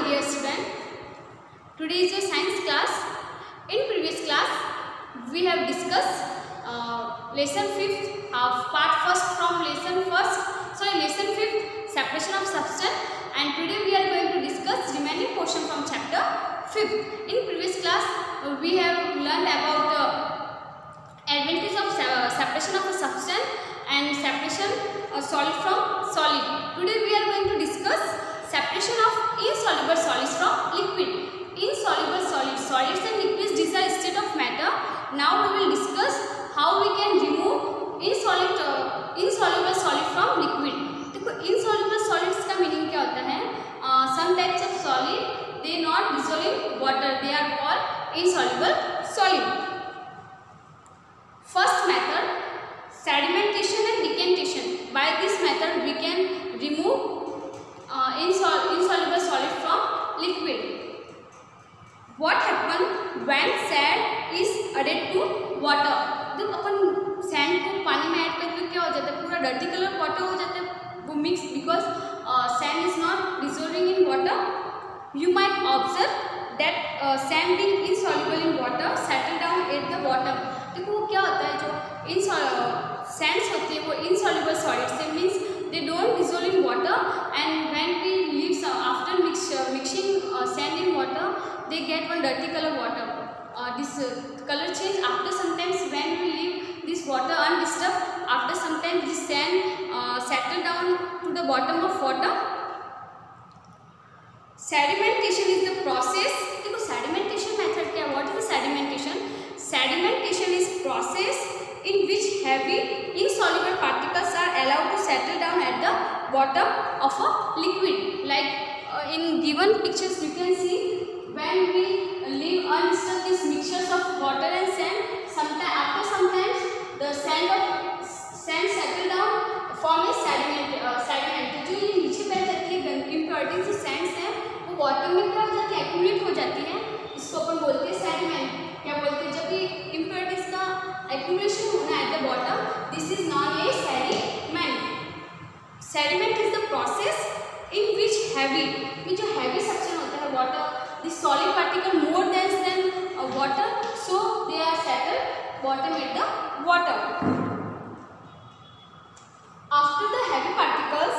dear student. Today is your science class. In previous class, we have discussed lesson 5th, part 1st from lesson 5th, separation of substance, and today we are going to discuss remaining portion from chapter 5th. In previous class, we have learned about the advantage of separation of a substance and separation of solid from solid. Today we are going to discuss separation of insoluble solids from liquid. Insoluble solids, solids and liquids, these are state of matter. Now we will discuss how we can remove insoluble solid from liquid. देखो insoluble solids का meaning क्या होता है? Some types of solid they not dissolve in water, they are called insoluble solid. First method, sedimentation and decantation. By this method we can remove insoluble solid from liquid. What happen when sand is added to water? जब अपन sand को पानी में add करके क्या हो जाता है, पूरा डर्टी कलर वाटर हो जाता है, वो mix, because sand is not dissolving in water. You might observe that sand being insoluble in water settle down at the bottom. देखो वो क्या होता है, जो सैंड्स होती है वो insoluble solids से means they don't dissolve in water, and when we leave after mixing sand in water, they get one dirty color water. This color change after sometimes when we leave this water undisturbed. After sometimes this sand settle down to the bottom of water. Sedimentation is the process. देखो sedimentation method क्या है? What is the sedimentation? Sedimentation is process in which heavy insoluble particles are allowed to settle down at the bottom of a liquid. Like in given pictures you can see when we leave undisturbed these mixtures of water and sand. Sometimes the sand settle down form a sediment. जो ये नीचे बैठ जाती है impurities जो sands हैं वो bottom में क्या हो जाती है, एक्यूमुलेट हो जाती है. इसको अपन बोलते हैं सेडिमेंट. क्या बोलते हैं, जब ये impurities का accumulation होना है at the bottom, this is known as sediment. Sediment is the process in which heavy, ये जो heavy section होता है water, the solid particle more dense than water, so they are settled bottom at the water. After the heavy particles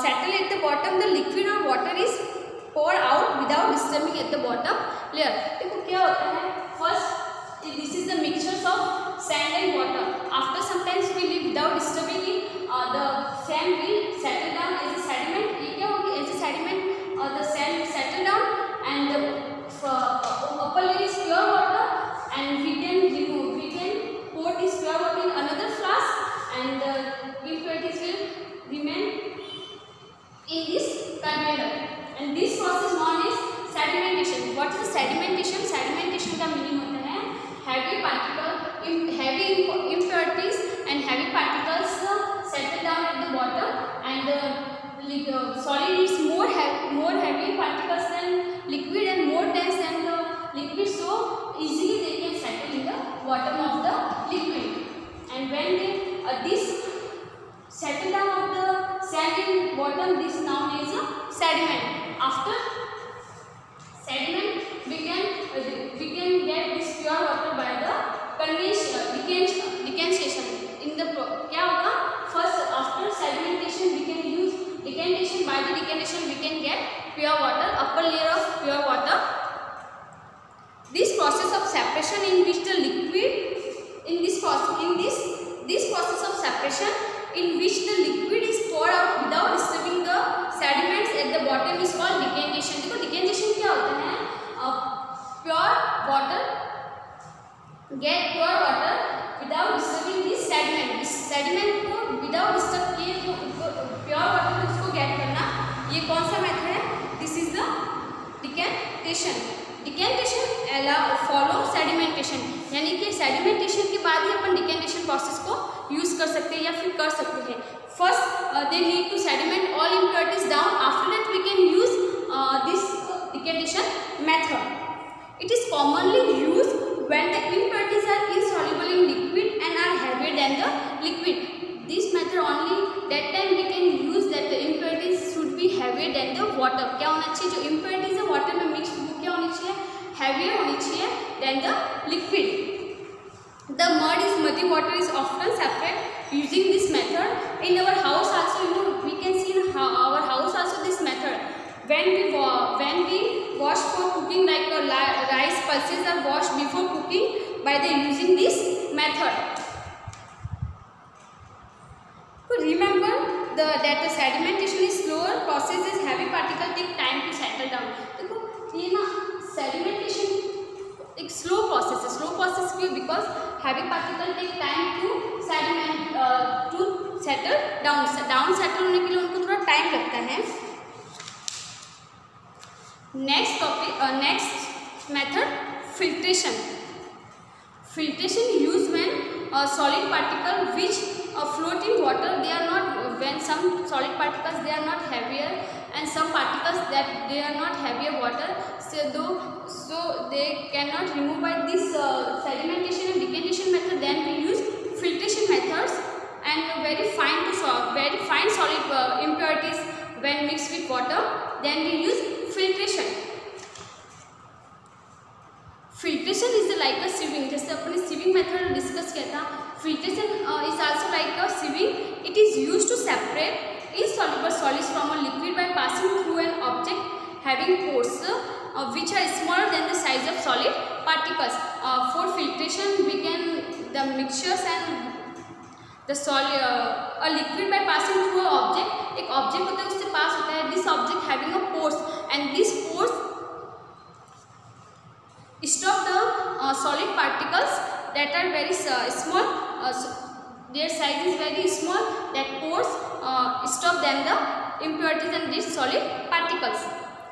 settle at the bottom, the liquid or water is poured out without disturbing at the bottom layer. देखो क्या होता है, first this is the mixtures of sand and water. After sometimes we leave without disturbing it, the sand will settle down as a sediment. ये क्या होगी, as a sediment the sand will settle down and the upper layer is pure water, and we can pour this pure water in another flask and the impurities will remain in this container, and this process known as sedimentation. What is the sedimentation? Sedimentation का meaning होता है heavy impurities and heavy particles settle down at the bottom, and the solid is more heavy particles than liquid and more dense than the liquid, so easily they can settle in the bottom of the liquid. And when this settle down of the sand in bottom, this is known as a sediment. After sediment we can get this pure water by the decantation. In the क्या होगा, first after sedimentation we can use decantation. By the decantation we can get pure water, upper layer of pure water. This process of separation in which the liquid this process of separation in which the liquid is poured out without disturbing the sediments at the bottom is called decantation. देखो decantation क्या होता है, pure water without disturbing this sediment. इस sediment को without disturb किए जो pure water को उसको get करना, ये कौन सा मेथड है? This is the decantation. Decantation follow sedimentation, यानी कि sedimentation के बाद ही अपन decantation process को use कर सकते हैं या फिर कर सकते हैं. First they need to sediment all impurities down. After that we can use this decantation method. It is commonly used when the impurities are insoluble in liquid and are heavier than the liquid. This method only that time we can use that the impurities should be heavier heavier than the water. क्या होना चाहिए, जो impurities है water में mixed वो क्या होनी चाहिए, heavier होनी चाहिए than the liquid. The muddy water is often separated using this method. In our house also, we can see in our house also this method. When we wash for cooking, like rice pulses are washed before cooking by using this method. So remember that the sedimentation is slower process, is heavy particle take time to settle down. देखो ये ना sedimentation एक slow process है. Slow process क्यों? Because heavy particle take time to sediment to settle down. Down settle होने के लिए उनको थोड़ा टाइम लगता है. Next topic, next method, filtration. Filtration used when solid particle which float in water, they are not, when some solid particles they are not heavier and some particles that they are not heavier water, so they cannot remove by this sedimentation and decantation method. Then we use filtration methods, and very fine solid impurities when mixed with water, then we use filtration. Filtration is like a sieving. जैसे अपने sieving method discuss किया था. Filtration is also like a sieving. It is used to separate insoluble solids from a liquid by passing through an object having pores which are smaller than the size of solid particles. For filtration, we can the mixtures and the solid a liquid by passing through an object. एक object होता है, उससे पास होता है. This object having a pores, and these pores stop the solid particles that are very small. Their size is very small. That pores stop them the impurities and these solid particles.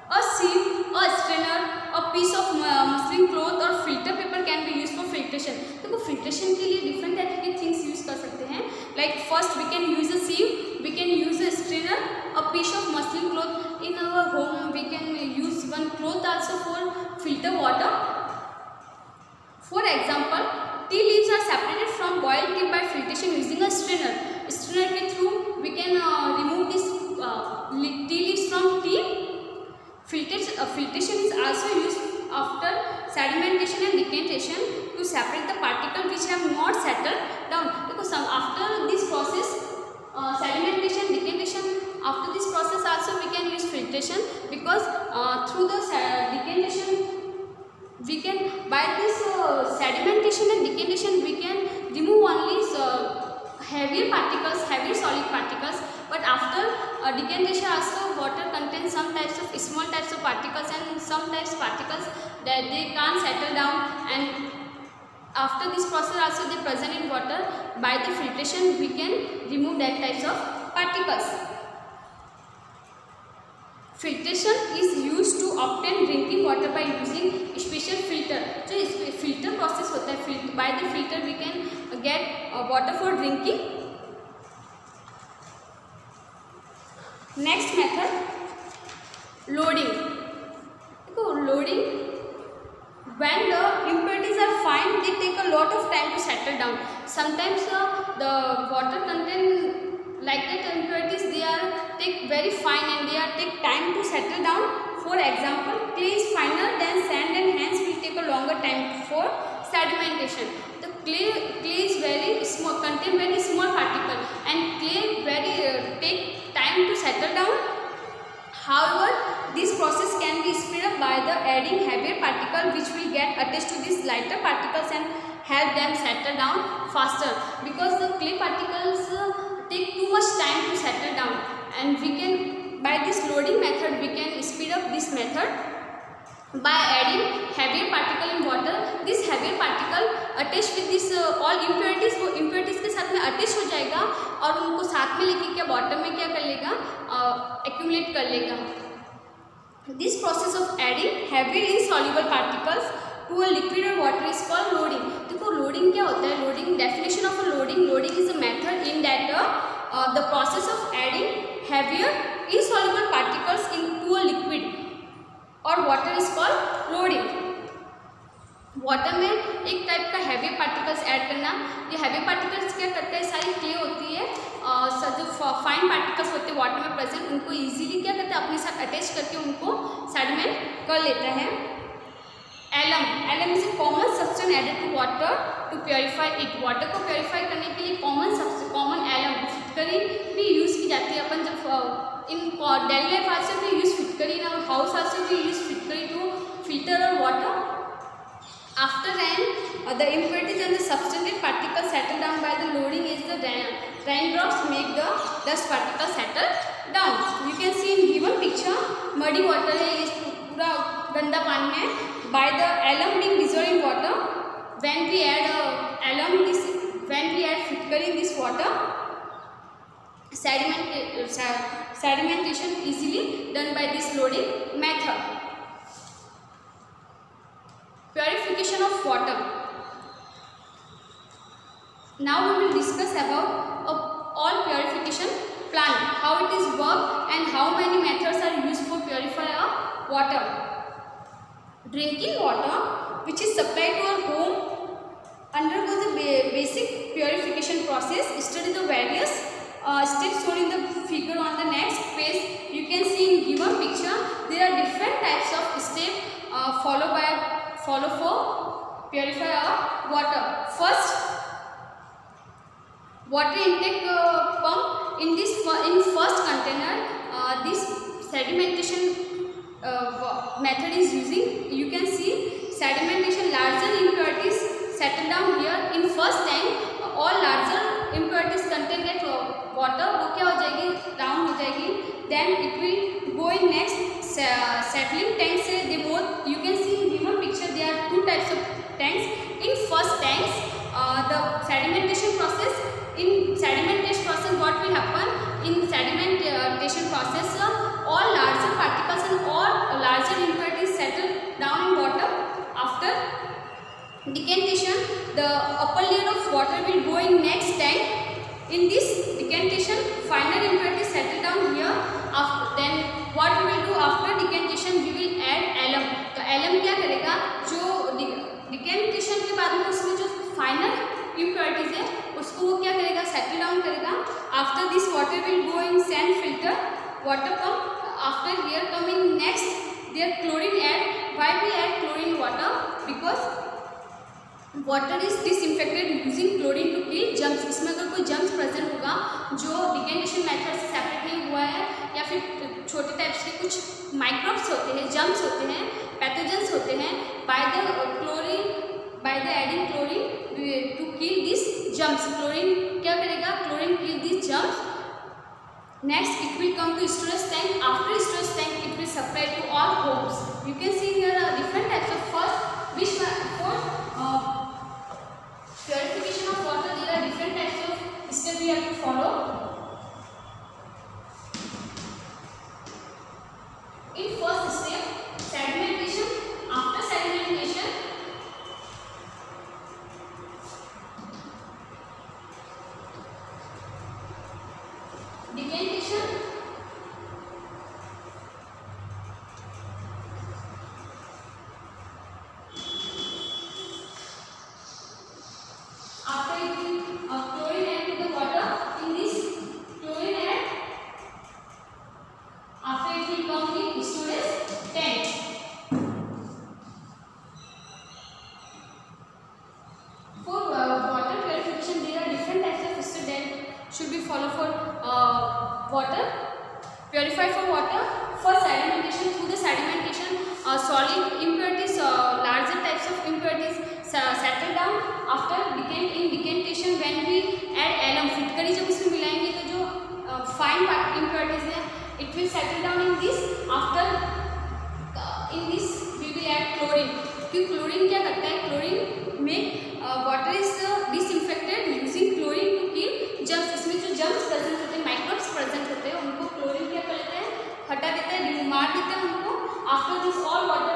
A sieve, a strainer, a piece of muslin cloth or filter paper can be used for filtration. तो filtration के लिए different type के things use कर सकते हैं. Like first we can use a sieve, we can use a strainer, a piece of muslin cloth. In our home we can use one cloth also for filter water. For example, tea leaves are separated from boiled tea by filtration using a strainer. Strainer के through we can remove this tea leaves from tea. Filtration is also used after sedimentation and decantation to separate the particles which have not settled down. Because after this process, sedimentation, decantation, after this process also we can use filtration, because through the decantation we can, by this sedimentation and decantation we can remove only heavier particles, heavier solid particles. But after decantation also, water contains some types of small types of particles and some types of particles that they can't settle down, and after this process also they present in water. By the filtration we can remove that types of particles. Filtration is used to obtain drinking water by using special filter. जो filter process होता है, by the filter we can get water for drinking. Next method, loading. देखो loading, when the impurities are fine, they take a lot of time to settle down. Sometimes the water contain like that impurities, they are take very fine and they are take time to settle down. For example, clay is finer than sand and hence will take a longer time for sedimentation. The clay is very small, contain very small particle, and clay very take time to settle down. However, this process can be speeded up by the adding heavier particle which will get attached to these lighter particles and help them settle down faster, because the clay particles take too much time to settle down, and we can, by this loading method we can speed up this method by adding heavier particle in water. This heavier particle attached with this all impurities, वो impurities के साथ में attach हो जाएगा और उनको साथ में लेके क्या bottom में क्या कर लेगा, accumulate कर लेगा. This process of adding heavier insoluble particles to a liquid or water is called loading. देखो loading क्या होता है? Loading, definition of a loading is a method in that the process of adding heavier insoluble particles into a liquid और water is called loading. Water में एक type का heavy particles add करना. ये हैवी पार्टिकल्स क्या करते हैं, सारी क्ले होती है, जो फाइन पार्टिकल्स होते हैं वाटर में प्रेजेंट, उनको इजीली क्या करते हैं अपने साथ अटैच करके उनको सेडिमेंट कर लेता है। Alum is a common substance added to water to purify it. Water को प्योरीफाई करने के लिए कॉमन एलम फिटकरी भी यूज़ की जाती है। अपन जब in daily life also we use fitkari, in our house also we use fitkari to filter or water. After rain, the impurities and the substandard particles settle down by the loading as the raindrops make the dust particles settle down. You can see in given picture muddy water है, ये पूरा गंदा पानी है. By the alum being dissolved in water, when we add fitkari in this water, sedimentation easily done by this loading method. Purification of water. Now we will discuss about all purification plant, how it is work and how many methods are used for purify our water. Drinking water, which is supplied to our home, undergoes a basic purification process. Study the various steps shown in the figure on the next page. You can see in given picture there are different types of steps follow for purify our water. First, water intake pump. In first container, this sedimentation method is using. You can see sedimentation, larger impurities settle down here in first tank. All larger impurities contained at water वो क्या हो जाएगी, down हो जाएगी. Then it will go in next settling tanks. They both, you can see in given picture there are two types of tanks. In first tanks, the sedimentation process. In sedimentation process, what will happen? In sedimentation process, all larger particles and all larger impurities settle down in water. After decantation, the upper layer of water will go in next tank. In this decantation, final impurities settle down here. After then, what we will do after decantation? We will add alum. तो alum क्या करेगा? जो decantation के बाद में उसमें जो final impurities है, उसको वो क्या करेगा? Settle down करेगा. After this, water will go in sand filter, water pump. After here come in next, there chlorine add. Why we add chlorine water? Because water is disinfected using chlorine to kill germs. इसमें अगर कोई germs present होगा जो decantation method से separate नहीं हुआ है, या फिर छोटे टाइप्स के कुछ माइक्रोब्स होते हैं, जर्म्स होते हैं, पैथोजेंस होते हैं, by the adding chlorine to kill this germs. Chlorine क्या करेगा? Chlorine kill this germs. Next, it will come to storage tank. After storage tank, it will supply to all homes. You can see here are different types of purification of water. There are different types of steps we have to follow. In first step, sedimentation. After sedimentation, decantation. After it will chlorine add to the water. In this chlorine add. After it will come in storage tank. For water purification, there are different types of steps that should be followed for water. Purify for water. First, sedimentation. Through the sedimentation, solid impurities, larger types of impurities settle down. After decantation, when we add alum, फिटकरी जब उसमें मिलाएंगे तो जो fine impurities है, it will settle down in this. After in this we will add chlorine. क्योंकि chlorine क्या करता है? क्लोरीन में water is disinfected using chlorine to kill germs. इसमें जो germs present होते हैं, microbes present होते हैं, उनको क्लोरीन क्या कर लेते हैं? हटा देते हैं, मार देते हैं उनको. After this all water